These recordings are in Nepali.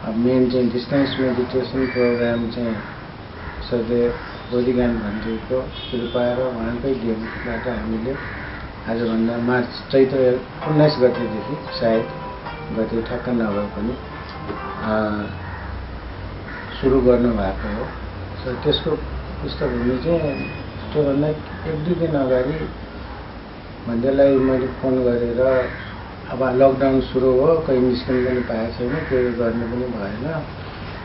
अब मेन चाहिँ डिस्टेन्स मेडिटेसन प्रोग्राम चाहिँ सरले बोधिज्ञान भन्थेको कृपा र उहाँकै देनबाट हामीले आजभन्दा मार्च चैत्र 19 गतेदेखि सायद गते ठ्याक्क नभए पनि सुरु गर्नुभएको हो। त्यसको पृष्ठभूमि चाहिँ त्योभन्दा 1-2 दिन अगाडि भन्दैलाई मैले फोन गरेर अब लकडाउन सुरु हो, कहीँ निस्किन पनि पाएको छैन, केही गर्नु पनि भएन,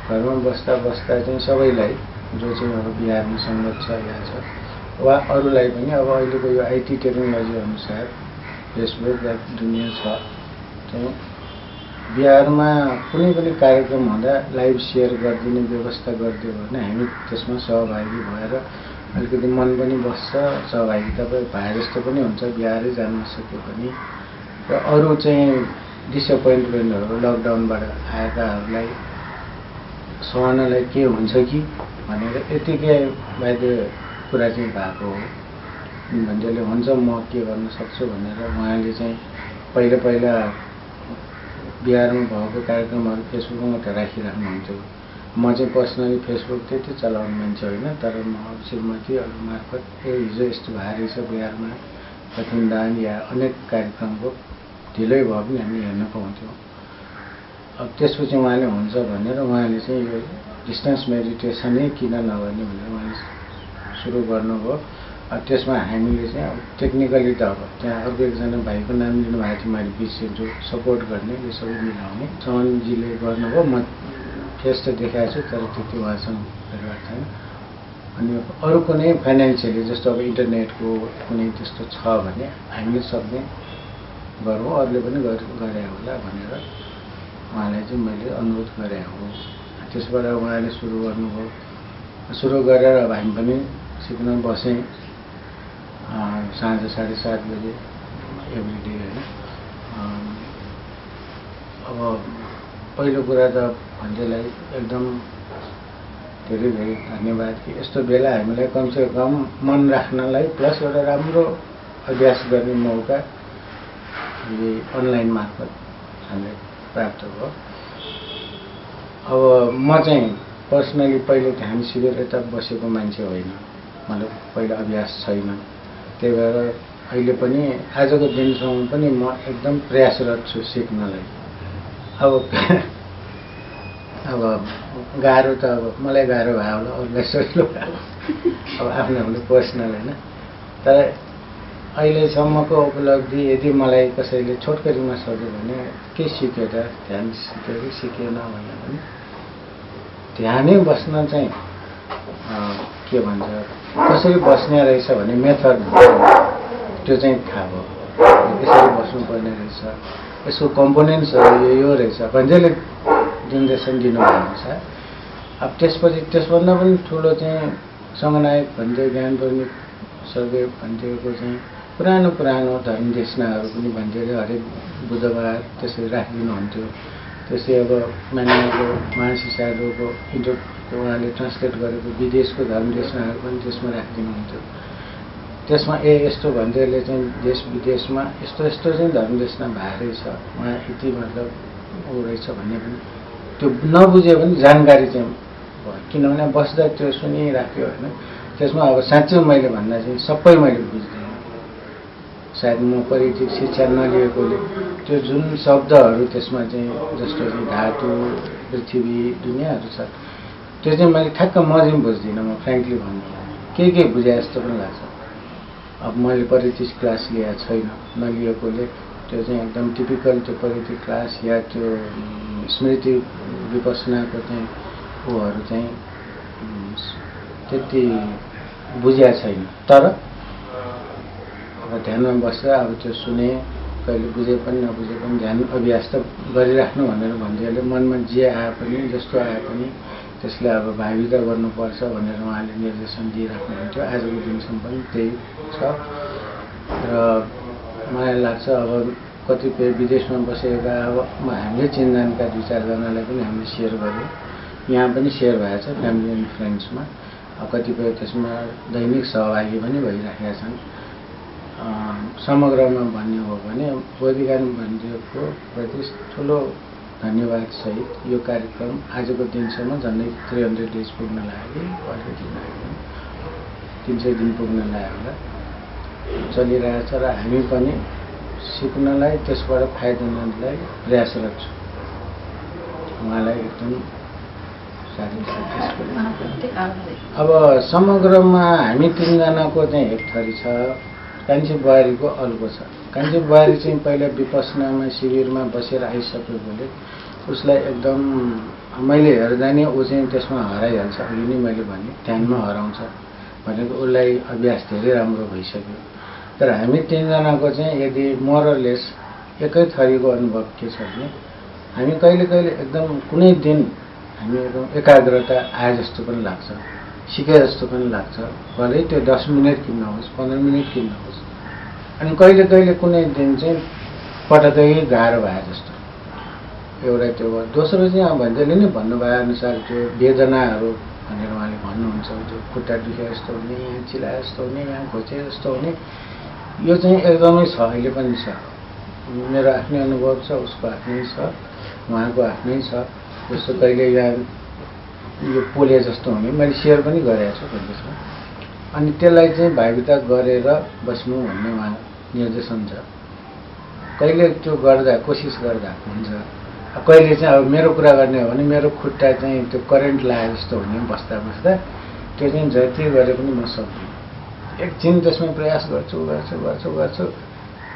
घरमा बस्दा चाहिँ सबैलाई जो चाहिँ अब बिहारमा सङ्गत छ या छ वा अरूलाई पनि अब अहिलेको यो आइटी टेक्नोलोजी अनुसार फेसबुक या दुनियाँ छ चाहिँ बिहारमा कुनै पनि कार्यक्रम हुँदा लाइभ सेयर गरिदिने व्यवस्था गरिदियो भने हामी त्यसमा सहभागी भएर अलिकति मन पनि बस्छ, सहभागिता भए जस्तो पनि हुन्छ बिहारै जान नसके पनि। र अरू चाहिँ डिसएपोइन्टमेन्टहरू लकडाउनबाट आएकाहरूलाई सहनलाई के हुन्छ कि भनेर यतिकै बाहिर कुरा चाहिँ भएको हो। भन्जेले हुन्छ म के गर्न सक्छु भनेर उहाँले चाहिँ पहिला बिहारमा भएको कार्यक्रमहरू फेसबुकमा त राखिराख्नुहुन्थ्यो। म चाहिँ पर्सनली फेसबुक त्यति चलाउने मान्छे होइन, तर म श्रीमती अरू मार्फत हिजो यस्तो भएर रहेछ बिहारमा कठिनदान या अनेक कार्यक्रमको ढिलै भए पनि हामी हेर्न पाउँथ्यौँ। अब त्यसपछि उहाँले हुन्छ भनेर उहाँले चाहिँ यो डिस्टेन्स मेडिटेसनै किन नगर्ने भनेर उहाँले सुरु गर्नुभयो। त्यसमा हामीले चाहिँ अब टेक्निकली त अब त्यहाँ अर्को एकजना भाइको नाम लिनुभएको थियो मैले बिर्सेँ, जो सपोर्ट गर्ने यो सबै मिलाउने चमनजीले गर्नुभयो। म फेस त देखाएको छु तर त्यति उहाँसँग भेटघाट छैन। अनि अरू कुनै फाइनेन्सियली जस्तो अब इन्टरनेटको कुनै त्यस्तो छ भने हामीले सक्ने गरौँ, अरूले पनि गरे होला भनेर उहाँलाई चाहिँ मैले अनुरोध गरेँ हो। त्यसबाट उहाँले सुरु गर्नुभयो। सुरु गरेर अब हामी पनि सिक्न बसेँ साँझ 7:30 बजे एभ्रिडे होइन। अब पहिलो कुरा त भन्जेलाई एकदम धेरै धन्यवाद कि यस्तो बेला हामीलाई कमसेकम मन राख्नलाई प्लस एउटा राम्रो अभ्यास गर्ने मौका यो अनलाइन मार्फत हामीलाई प्राप्त भयो। अब म चाहिँ पर्सनली पहिले ध्यान शिविर यता बसेको मान्छे होइन, मतलब पहिला अभ्यास छैन। त्यही भएर अहिले पनि आजको दिनसम्म पनि म एकदम प्रयासरत छु सिक्नलाई। अब गाह्रो त अब मलाई गाह्रो भयो होला, अरूलाई सजिलो भयो अब आफ्नो पर्सनल होइन। तर अहिलेसम्मको उपलब्धि यदि मलाई कसैले छोटकरीमा सोध्यो भने के सिक्यो त, ध्यान सिक्यो कि सिकेन भन्यो भने ध्यानै बस्न चाहिँ के भन्छ कसरी बस्ने रहेछ भने मेथड त्यो चाहिँ थाहा भयो। यसरी बस्नुपर्ने रहेछ, यसको कम्पोनेन्ट्सहरू यो रहेछ भन्जेले निर्देशन दिनुभएको छ। अब त्यसपछि त्यसभन्दा पनि ठुलो चाहिँ सङ्गनायक भन्थे, ज्ञानप्रमित सर्वे भन्थेको चाहिँ पुरानो धर्म देशनाहरू पनि भन्थ्यो हरेक बुधबार त्यसरी राखिदिनुहुन्थ्यो। त्यसै अब मानिएको महर्षि साधुको उहाँले ट्रान्सलेट गरेको विदेशको धर्म देशनाहरू पनि त्यसमा राखिदिनुहुन्थ्यो। त्यसमा यस्तो भन्थ्योले चाहिँ देश विदेशमा यस्तो चाहिँ धर्म देशना भएको रहेछ, उहाँ यति मतलब ऊ रहेछ भन्ने पनि त्यो नबुझ्यो भने जानकारी चाहिँ भयो। किनभने बस्दा त्यो सुनिराख्यो होइन। त्यसमा अब साँच्चै मैले भन्दा चाहिँ सबै मैले बुझ्दैन। सायद म परिचित शिक्षा नलिएकोले त्यो जुन शब्दहरू त्यसमा चाहिँ जस्तो चाहिँ धातु, पृथ्वी, दुनियाँहरू छ त्यो चाहिँ मैले ठ्याक्क म चाहिँ बुझ्दिनँ। म फ्रेङ्कली भन्नु के बुझे जस्तो पनि लाग्छ। अब मैले परिचित क्लास लिएको छैन, नलिएकोले त्यो चाहिँ एकदम टिपिकल त्यो परिचित क्लास या त्यो स्मृति विपसनाको चाहिँ ऊहरू चाहिँ त्यति बुझेको छैन। तर अब ध्यानमा बस्दा अब त्यो सुने, कहिले बुझे पनि नबुझे पनि ध्यान अभ्यास त गरिराख्नु भनेर भन्थ्यो। मनमा जे आए पनि जस्तो आए पनि त्यसलाई अब भाविता गर्नुपर्छ भनेर उहाँले निर्देशन दिइराख्नुहुन्थ्यो। आजको दिनसम्म पनि त्यही छ। र मलाई लाग्छ अब कतिपय विदेशमा बसेका अब हामीले चिन्जानका 2-4जनालाई पनि हामीले सेयर गर्यौँ। यहाँ पनि सेयर भएको छ फ्यामिली एन्ड फ्रेन्ड्समा। कतिपय त्यसमा दैनिक सहभागी पनि भइराखेका छन्। समग्रमा भन्ने हो भने बोधिज्ञान भन्नेको प्रति ठुलो धन्यवाद सहित यो कार्यक्रम आजको दिनसम्म झन्डै 300 डेज पुग्न लाग्यो, अलिकति लाग्यो, 300 दिन पुग्न लाग्यो होला, चलिरहेछ र हामी पनि सिक्नलाई त्यसबाट फाइदा लिनलाई प्रयासरत छु। उहाँलाई एकदम अब समग्रमा हामी 3 जनाको चाहिँ एक थरी छ, कान्छी बुहारीको अर्को छ। कान्छी बुहारी चाहिँ पहिला विपसनामा शिविरमा बसेर आइसकेकोले उसलाई एकदम मैले हेर्दा नि ऊ चाहिँ त्यसमा हराइहाल्छ। अघि नै मैले भने ध्यानमा हराउँछ भनेको उसलाई अभ्यास धेरै राम्रो भइसक्यो। तर हामी 3 जनाको चाहिँ यदि मोरलेस एकै थरीको अनुभव के छ भने हामी कहिले कहिले एकदम कुनै दिन हामी एकदम एकाग्रता आए जस्तो पनि लाग्छ, सिके जस्तो पनि लाग्छ, भलै त्यो 10 मिनट किन नहोस्, 15 मिनट किन नहोस्। अनि कहिले कहिले कुनै दिन चाहिँ पटक्कै गाह्रो भए जस्तो एउटा त्यो भयो। दोस्रो चाहिँ अब भन्दैले नै भन्नुभए अनुसार त्यो वेदनाहरू भनेर उहाँले भन्नुहुन्छ, त्यो खुट्टा दुखे जस्तो हुने, यहाँ चिलाए जस्तो हुने, यहाँ घोचे जस्तो हुने, यो चाहिँ एकदमै छ, अहिले पनि छ। मेरो आफ्नै अनुभव छ, उसको आफ्नै छ, उहाँको आफ्नै छ। जस्तो कहिले यहाँ यो पोले जस्तो हुने मैले सेयर पनि गरेको छु त्यसमा। अनि त्यसलाई चाहिँ भाइभिता गरेर बस्नु भन्ने उहाँ निर्देशन छ। कहिले त्यो गर्दा कोसिस गर्दा हुन्छ, कहिले चाहिँ अब मेरो कुरा गर्ने हो भने मेरो खुट्टा चाहिँ त्यो करेन्ट लागे जस्तो हुने बस्दा बस्दा, त्यो चाहिँ जति गरे पनि म सक्दिनँ। एकछिन त्यसमा प्रयास गर्छु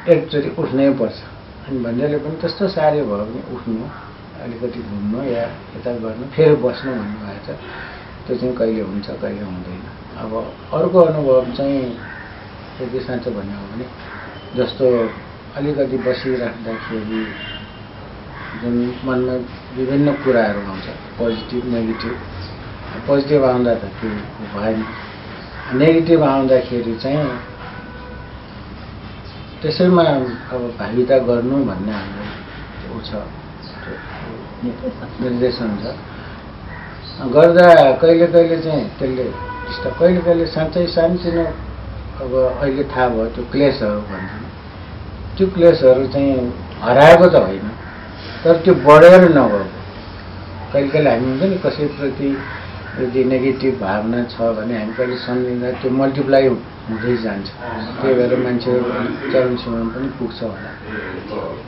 एकचोटि उठ्नै पर्छ। अनि भन्नेले पनि त्यस्तो साह्रै भयो भने उठ्नु, अलिकति घुम्नु या यता गर्नु, फेरि बस्नु भन्नुभएको छ। त्यो चाहिँ कहिले हुन्छ कहिले हुँदैन। अब अर्को अनुभव चाहिँ यदि साँचो भन्यो भने जस्तो अलिकति बसिराख्दाखेरि जुन मनमा विभिन्न कुराहरू आउँछ, पोजिटिभ नेगेटिभ। पोजिटिभ आउँदा त त्यो भएन, नेगेटिभ आउँदाखेरि चाहिँ त्यसैमा अब भागिता गर्नु भन्ने हाम्रो ऊ छ, निर्देशन छ। गर्दा कहिले कहिले चाहिँ त्यसले डिस्टर्ब, कहिले कहिले साँच्चै सानोतिनो अब अहिले थाहा भयो त्यो क्लेशहरू भन्छ, त्यो क्लेशहरू चाहिँ हराएको त होइन, तर त्यो बढेर नगएको। कहिले कहिले हामी हुन्छ नि कसैप्रति यदि नेगेटिभ भावना छ भने हामी कहिले सम्झिँदा त्यो मल्टिप्लाई हुँदै जान्छ। त्यही भएर मान्छेहरू चरम सीमामा पनि पुग्छ होला।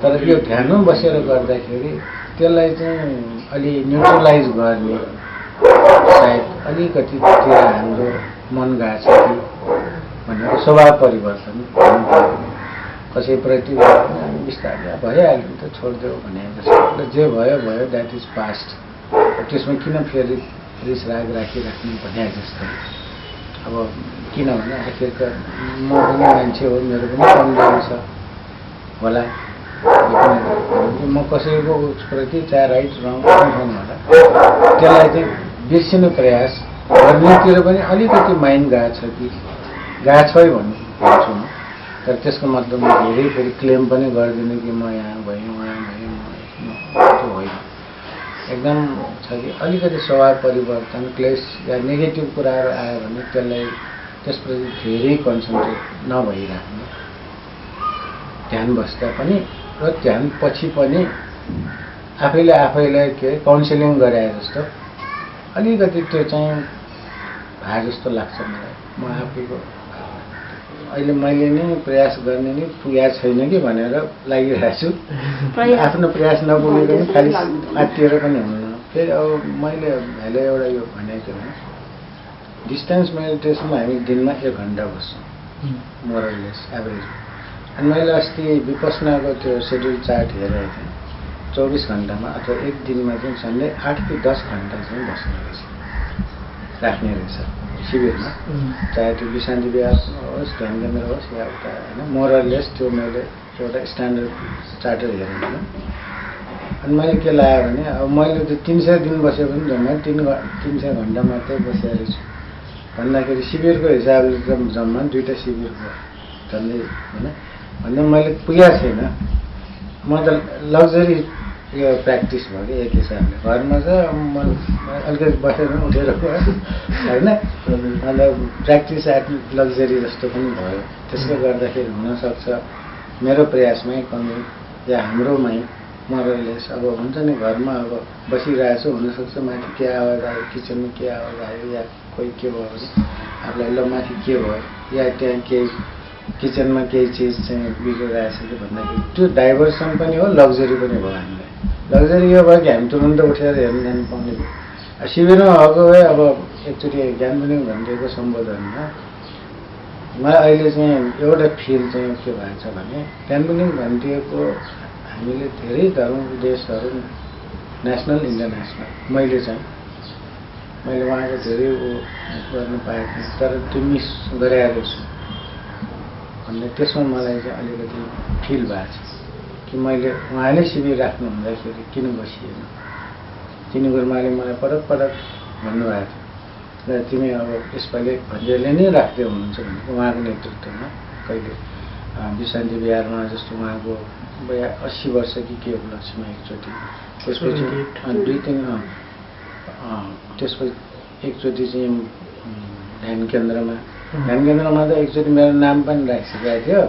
तर यो ध्यानमा बसेर गर्दाखेरि त्यसलाई चाहिँ अलि न्युट्रलाइज गर्ने सायद अलिकति त्यो हाम्रो मन गएको छ कि भनेको स्वभाव परिवर्तन कसैप्रति बिस्तारै भइहाल्यो नि त, छोडिदेऊ भने जस्तो। जे भयो भयो, द्याट इज पास्ट। त्यसमा किन फेरि रिस राग राखिराख्नु भने जस्तो। अब किनभने आखिरका म पनि मान्छे हो, मेरो पनि कमजोरी छ होला, म कसैको उसप्रति चाहे राइट रङ होला, त्यसलाई चाहिँ बिर्सिने प्रयास गर्नेतिर पनि अलिकति माइन्ड गएको छ कि गएको छै भन्छु म। तर त्यसको मतलब म धेरै फेरि क्लेम पनि गर्दिनँ कि म यहाँ भएँ उहाँ भएँ, त्यो होइन। एकदम छ कि अलिकति स्वभाव परिवर्तन, क्लेश या नेगेटिभ कुराहरू आयो भने त्यसलाई त्यसप्रति धेरै कन्सन्ट्रेट नभइराख्नु, ध्यान बस्दा पनि र ध्यान पछि पनि आफैले आफैलाई के काउन्सिलिङ गरे जस्तो अलिकति त्यो चाहिँ भए जस्तो लाग्छ मलाई। म आफैको अहिले मैले नै प्रयास गर्ने नै पुगेको छैन कि भनेर लागिरहेको छु। आफ्नो प्रयास नपुगेको पनि खालि आत्तिएर पनि हुन्न। फेरि अब मैले भाइले एउटा यो भनेको थियो भने डिस्टेन्स मेडिटेसनमा हामी दिनमा 1 घन्टा बस्छौँ मोरलेस एभरेज। अनि मैले अस्ति विपसनाको त्यो सेड्युल चार्ट हेरेको थिएँ, 24 घन्टामा अथवा एक दिनमा चाहिँ झन्डै 8 कि 10 घन्टा चाहिँ बस्ने रहेछ, राख्ने रहेछ शिविरमा। चाहे त्यो विशान्ति विहार होस्, ध्यान केन्द्र होस् या उता होइन, मोरलेस त्यो मैले एउटा स्ट्यान्डर्ड चार्टर हेरेको थिएँ। अनि मैले के लाग्यो भने अब मैले त्यो 300 दिन बसे पनि जम्मा 300 घन्टा मात्रै बसेको छु भन्दाखेरि शिविरको हिसाबले त जम्मा 2टा शिविर भयो झन्डै होइन। भन्दा मैले पुगेको छैन। म त लग्जरी यो प्र्याक्टिस भयो कि एक हिसाबले। घरमा चाहिँ म अलिकति बसेर पनि उठेर गयो होइन, अन्त प्र्याक्टिस एट लग्जरी जस्तो पनि भयो। त्यसले गर्दाखेरि हुनसक्छ मेरो प्रयासमै कमी या हाम्रोमै मोरलेस अब हुन्छ नि घरमा अब बसिरहेको छु हुनसक्छ माथि के आवाज आयो किचनमा के आवाज आयो या कोही के भयो भने आफूलाई ल माथि के भयो या त्यहाँ केही किचनमा केही चिज चाहिँ बिग्रिरहेछ कि भन्दाखेरि त्यो डाइभर्सन पनि हो लग्जरी पनि भयो हामीलाई लग्जरी यो भयो कि हामी तुरुन्त उठेर हेर्न जानु पाउने भयो शिविरमा भएको भए अब एकचोटि ज्ञानमुनि भनिदिएको सम्बोधनमा मलाई अहिले चाहिँ एउटा फिल चाहिँ के भएको छ भने ज्ञानमुनि भनिदिएको हामीले धेरै धर्म देशहरू नेसनल इन्टरनेसनल मैले उहाँको धेरै गर्नु पाएको थिएँ तर त्यो मिस गराएको छु भन्ने त्यसमा मलाई चाहिँ अलिकति फिल भएको छ कि मैले उहाँले शिविर राख्नु हुँदाखेरि किन बसिएन चिनी गुरुमाले मलाई पटक भन्नुभएको थियो र तिमी अब यसपालि भन्जेले नै राख्दै हुनुहुन्छ भने उहाँको नेतृत्वमा कहिले विशान्ति बिहारमा जस्तो उहाँको 80 वर्ष कि के उपलक्ष्यमा एकचोटि त्यसपछि त्यसपछि एकचोटि चाहिँ ध्यान केन्द्रमा त एकचोटि मेरो नाम पनि राखिसकेको थियो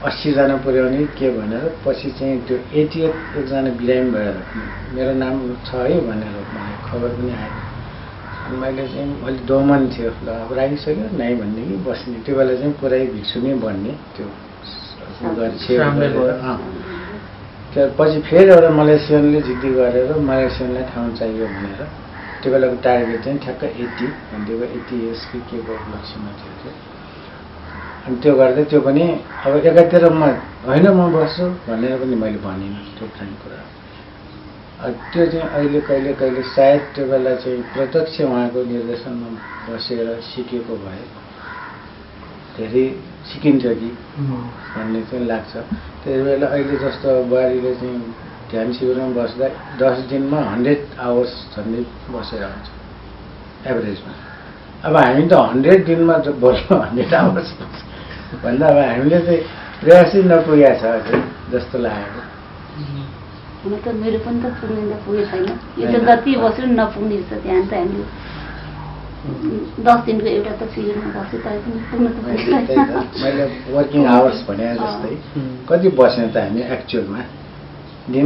80 जना पुर्याउने के भनेर पछि चाहिँ त्यो 88 एकजना बिरामी भएर मेरो नाम छ है भनेर मलाई खबर पनि आयो अनि मैले चाहिँ अलिक दोमन थियो ल अब राखिसक्यो नै भन्ने कि बस्ने त्यो बेला चाहिँ पुरै भिक्षु नै बन्ने त्यो पछि फेरि एउटा मलेसियनले जिद्दी गरेर मलेसियनलाई ठाउँ चाहियो भनेर त्यो बेलाको टार्गेट चाहिँ ठ्याक्क 80 भनिदिएको 80 इयर्स कि के को उपलक्ष्यमा थियो अनि त्यो गर्दा त्यो पनि अब एकातिर म होइन म बस्छु भनेर पनि मैले भनिनँ त्यो फ्रेन्ड कुरा त्यो चाहिँ अहिले कहिले सायद त्यो बेला चाहिँ प्रत्यक्ष उहाँको निर्देशनमा बसेर सिकेको भए धेरै सिकिन्थ्यो कि भन्ने चाहिँ लाग्छ त्यही बेला अहिले जस्तो बुहारीले चाहिँ ध्यान शिविरमा बस्दा 10 दिनमा 100 आवर्स झन्डै बसेर आउँछ एभरेजमा अब हामी त 100 दिनमा बोल्नु 100 आवर्स भन्दा अब हामीले चाहिँ प्रयासै नपुगेको छ अझै जस्तो लागेको हुन त मेरो पनि त पुगेको छैन यो त जति बस्यो नपुग्ने छ त्यहाँ त हामीले 10 दिनको एउटा त शिविरमा बसे त पुग्न त मैले वर्किङ आवर्स भने जस्तै कति बस्ने त हामी एक्चुअलमा दिन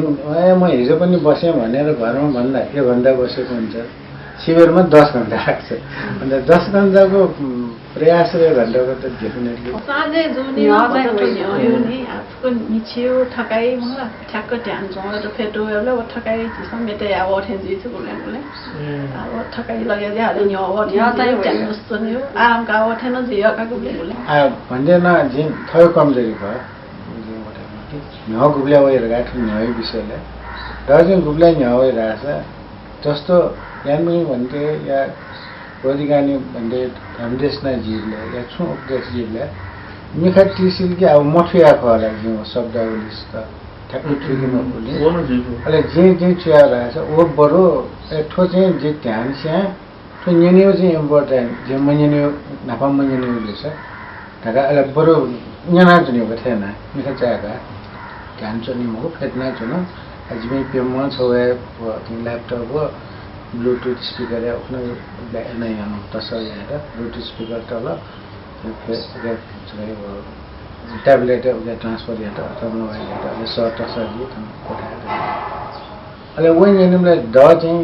म हिजो पनि बसेँ भनेर घरमा भन्दा 1 घन्टा बसेको हुन्छ शिविरमा 10 घन्टा लाग्छ अन्त 10 घन्टाको प्रयास 1 घन्टाको त डेफिनेटली साँझे जुनी यो नि आपको नीचे ठकाई मलाई ठ्याक्क ध्यान जोडेर फेटो एउटा ठकाई समेटे अब ओठेन्जी छु बोले अब ठकाई लगे हाले नि ध्यान जस्तो नि आराम का ओठेन जिया का बोले भन्दैन जिन थयो कमजोरी भयो न गुब्ल्या भएर गएको नयाँ विषयलाई दार्जिलिङ गुब्ल्या नभइरहेछ जस्तो ज्ञानमुनि भन्थे या रोजिगानी भन्थे धमदेशनाजीले या छु उपदेशजीले मिखा टिसिलकी अब मठुया होला जिउ शब्दावली त ठ्याक्कै ठुकीमा बोल्ने अहिले जे चुया रहेछ ओ बरु ठो चाहिँ जे ध्यान स्या ठो नेनियो चाहिँ इम्पोर्टेन्ट जे मन्यनियो नाफा मन्यनियो छ ढाका अहिले बरु यहाँ जुनिएको थिएन मिखा चाहेका ध्यान चुनी म फेट्ना चुन अजमे पेम छवे ल्यापटप ब्लूटूथ स्पीकर या उन नहीं हम तसर यार ब्लूटूथ स्पीकर तल ट्याब्लेट या ट्रान्सफर या अथवा मोबाइल या सर्ट तसर जी त कोठा अले वो नेनिमले द चाहिँ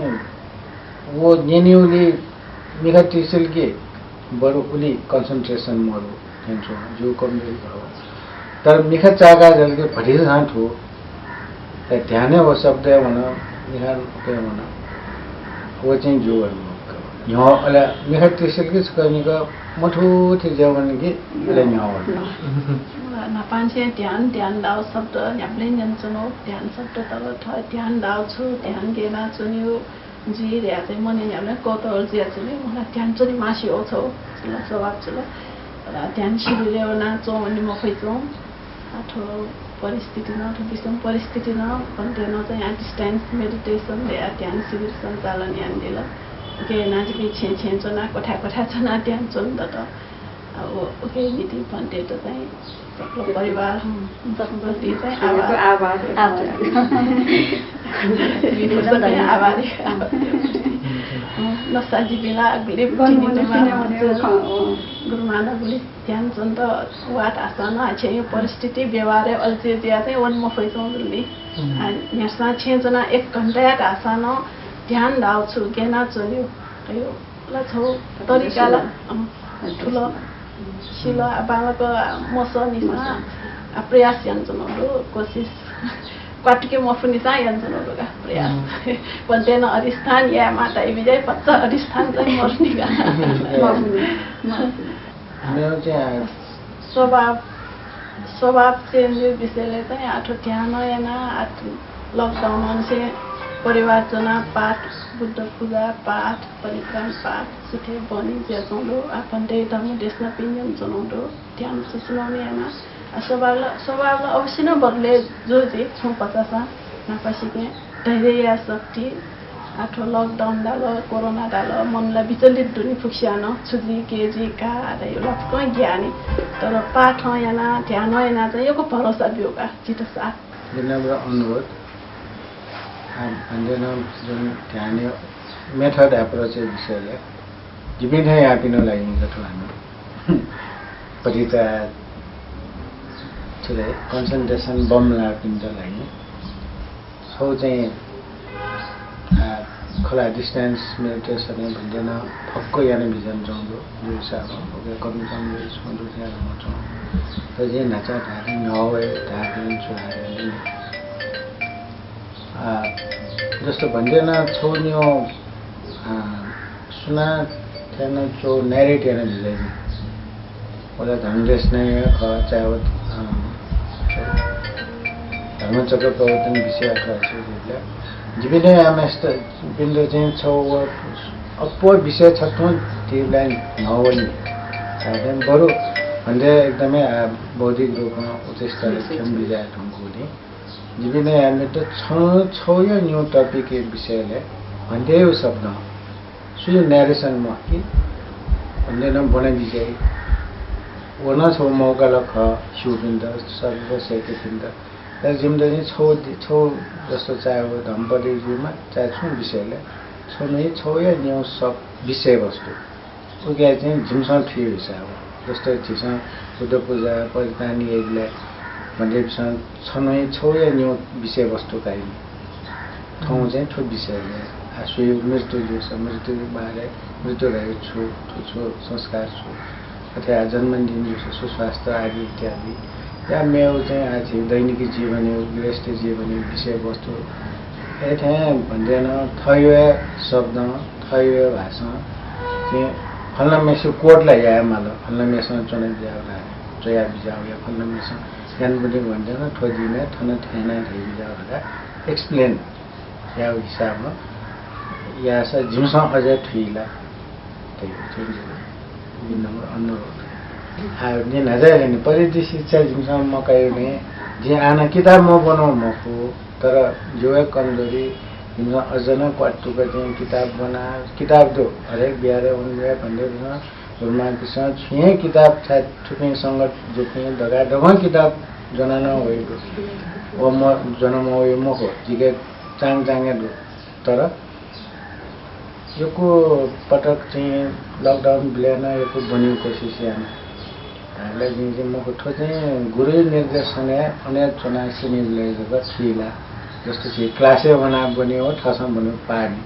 वो नेनिउली मिखा टिसिल के बरु उली कन्सन्ट्रेसन मरु हेन्चो जो कमजोरी भयो तर मिखा चागा जल्दी भरि जान ठो त ध्यानै हो शब्द भन मिखा के भन वो चाहिँ जो यहाँ अहिले मिखा टिसिल के स्कर्निको मठो थियो जेवन कि अहिले यहाँ नापान्छे ध्यान दाउ शब्द याप्ले जन्छनो ध्यान शब्द तल ध्यान दाउ छु ध्यान गेना चुन्यो जी रे चाहिँ मने याले कोतल जे चाहिँ मलाई ध्यान चुनि मासी हो छ स्वभाव छ र ध्यान शिविरले नाचो अनि म खैचो अथवा परिस्थिति न विषम परिस्थिति न भन्दैन चाहिँ डिस्टेन्स मेडिटेसन या ध्यान शिविर सञ्चालन यान दिला के नाचकी छे चना कोठा चना ध्यान चुन त अब ओके नीति भन्थे त चाहिँ सबको परिवार प्रति चाहिँ आभार नसाजी बिना अगले गुरुमाना बोले ध्यान चंद वाट आसान अच्छे परिस्थिति व्यवहार अलचे जाते वन मफैसों दिल्ली नेसा 6 जना 1 घंटा आसान ध्यान दाउँछु गेना चल्यो यो ल छौ तरिकाला ठुलो शिला बालको मस निसा प्रयास यान्चनहरु कोशिश क्वाटके मफुनिसा यान्चनहरुका प्रयास भन्दैन अधिष्ठान या माता विजय पत्ता अधिष्ठान चाहिँ मर्निका मेरो चाहिँ स्वभाव चेन्ज विषयले चाहिँ आठो ध्यान याना आठ लकडाउन से परिवार जना पाठ बुद्ध पूजा पाठ परित्राण पाठ सुथे बनी ज्याचौँदो आफन्ते धर्म देशना पिन्यम चलाउँदो ध्यान सुनाउने याना स्वभाव अवश्य न बदले जो जे छौँ 50 नापासिके धैर्य या शक्ति आठो लकडाउन डालो कोरोना डालो मनलाई विचलित दुनी फुक्स्यान छुजी केजी का आधा यो लक्ष्य ज्ञानी तर पाठ याना ध्यान याना चाहिँ योको भरोसा बियोका चित साथ विनम्र अनुरोध भन्दैन जुन ध्यान मेथड एप्रोच विषयले जीवित यहाँ पिनो लागि जस्तो हामी परिता छुले कन्सन्ट्रेसन बम लापिन्छ लागि सो चाहिँ खोला डिस्टेंस मेडिटेसन भन्दैन फक्को याने भिजन जाउँदो जो हिसाबमा ओके कमी सुन्दर चाहिँ आउँछौँ त जे नाचा ढाके नवे ढाके चुहारे जस्तो भन्दैन छोड्यो सुना थिएन चो नेरेट हेर्न भिजाइ ओला धनदेश नै ख चाहे धर्मचक्र प्रवर्तन विषय आएको जीवित आमेस्ट बिन्दु चाहिँ छौ अप्पो विषय छ त त्यसलाई नहोनी साधन बरु भन्दै एकदमै बौद्धिक रूपमा उच्च स्तरले खेम बिजाय ढुङ्गुले जीवित हामी त छौ यो न्यू टपिक विषयले भन्दै हो शब्द सुयो नरेसनमा कि भन्दैन बने विजय वना छौ मौका लख शिवबिन्द सर्वसेके बिन्द तर जिम्मेदारी छौ जस्तो चाहे हो धम्पति जीवमा चाहे छौँ विषयले छौँ छौ या न्यू सब विषय वस्तु उके चाहिँ झिमसँग थियो हिसाब जस्तो झिसँग बुद्ध पूजा परित्राण यज्ञलाई भन्दैसँग छौ या न्यू विषय वस्तु काइने ठाउँ चाहिँ ठो विषयले आसु मृत्यु जो छ मृत्यु बारे मृत्यु रहेको छु संस्कार छु अथवा जन्मदिन जो छ सुस्वास्थ्य आदि इत्यादि या मेरो चाहिँ आज दैनिक जीवन गृहस्थ जीवन विषय वस्तु यहाँ भन्दैन थयो शब्द थयो भाषा चाहिँ फल्ना मेसो कोटलाई या माल फल्ना मेसँग चुनाव बिजाउ चोया बिजाउ या फल्ना मेसँग ज्ञान बुद्धि भन्दैन ठोजिने थन थेना धै बिजाउ एक्सप्लेन या हिसाबमा या स झिमसँग अझै ठुइला त्यही विनम्र अनुरोध दिन हजार नि परिधि शिक्षा जिमसँग म कहिले जे आना किताब म बनाऊ म को तर जो एक कमजोरी जिमसँग अझ न क्वाटुका चाहिँ किताब बना किताब दो हरेक बिहारे उनले भन्दै गुरुमा कृष्ण छुए किताब छ छुपे संगत जुपे दगा दगा किताब जना न होइको ओ म जन्म हो म हो जिगे चाङ चाङे दो तर योको पटक चाहिँ लकडाउन बिलेन योको बन्यो कोसिस याना हामीलाई जुन चाहिँ म ठो चाहिँ गुरु निर्देशन अनेक चुनाव श्रेणी लिएर थिला जस्तो चाहिँ क्लासे बना बन्यो हो ठसम बन्यो पानी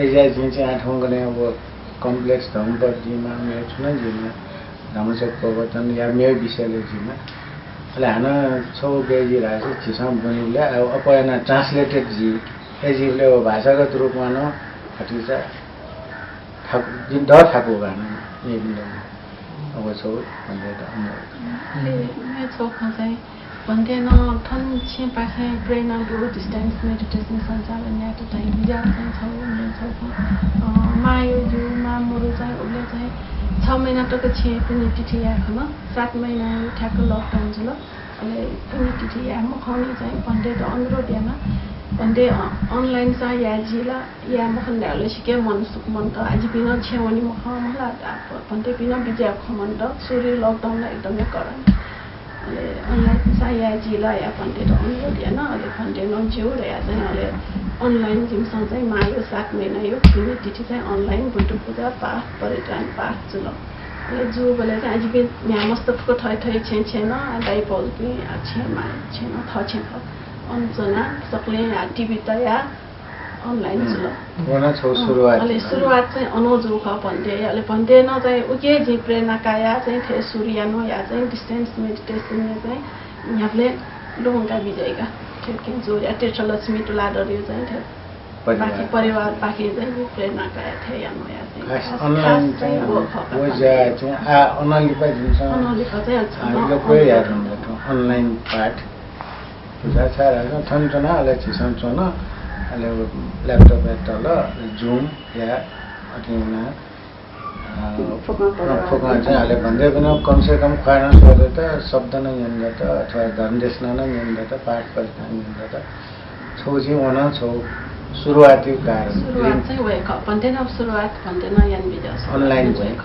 एजा जुन चाहिँ 8औं गने अब कम्प्लेक्स धम्पतिमा मेरो छुना जिमा धर्मचक्र प्रवर्तन या मेरो विषयले जिमा अहिले हाना छौ बेजी राखे छिसम बनिले अब अपना ट्रान्सलेटेड जी एजीले भाषागत रूपमा न हटिसा ठाकु द ठाकु गाना यही अब छौ भन्दै त मैं छौ चाहिँ भन्दैन थन छे पाखे प्रेरणा दु डिस्टेंस मेडिटेसन सञ्चालन या त चाहिँ बिजा चाहिँ छौ मैं छौ मायो जु मामुरु चाहिँ उले चाहिँ 6 महिना तक छे पनि तिथि याखन 7 महिना ठ्याक्क लकडाउन छ ल अनि पनि तिथि या म खनी चाहिँ भन्दै त अनुरोध यामा भन्दै अनलाइन सा या जिला या मखन डाले सिके मन सुख मन त आज बिना छेवनी मख मला भन्दै बिना बिजा खमन त सूर्य लकडाउन एकदमै करन अनलाइन सा या जिला या भन्दै त अनुरोध याना अहिले भन्दै न जिउ र या चाहिँ अहिले अनलाइन जिमसँग चाहिँ मायो 7 महिना यो किने तिथि चाहिँ अनलाइन बुटु पूजा पाठ परित्राण पाठ चुलो ले जो बोले चाहिँ आज भी यहाँ मस्त फुको थै थै छे छे न दाइ पौल पनि छे मा छे न थ छे थ अनजना सकले टिभी तया अनलाइन चुलो वना छौ सुरुवात अहिले सुरुवात चाहिँ अनोजु ख भन्थे अहिले भन्दैन चाहिँ उके जी प्रेरणा काया चाहिँ थे सूर्य नो या चाहिँ डिस्टेंस मेडिटेसन में चाहिँ यहाँले लोहंका विजयका ठेकिन जो या तीर्थलक्ष्मी तुलाडरियो चाहिँ थे बाकी परिवार बाकी चाहिँ प्रेरणा काया थे या नो या खास अनलाइन चाहिँ वो जा चाहिँ आ अनलिपा जिन्छ अनलिपा चाहिँ हामीले कोही याद हुँदैन अनलाइन पाठ पूजा सारा छन् अहिले छिसन्छ न अहिले ल्यापटप तल जुम या अथवा फुका चाहिँ अहिले भन्दै पनि कमसेकम खुवान सोधे त शब्द नै निन्दा त अथवा धर्मदेश नै निन्दा त पाठ परिधान निन्दा त छौ चाहिँ वना छौ सुरुवाती कारण सुरुवात चाहिँ वेक भन्दैन सुरुवात भन्दैन यान बिजा अनलाइन चाहिँ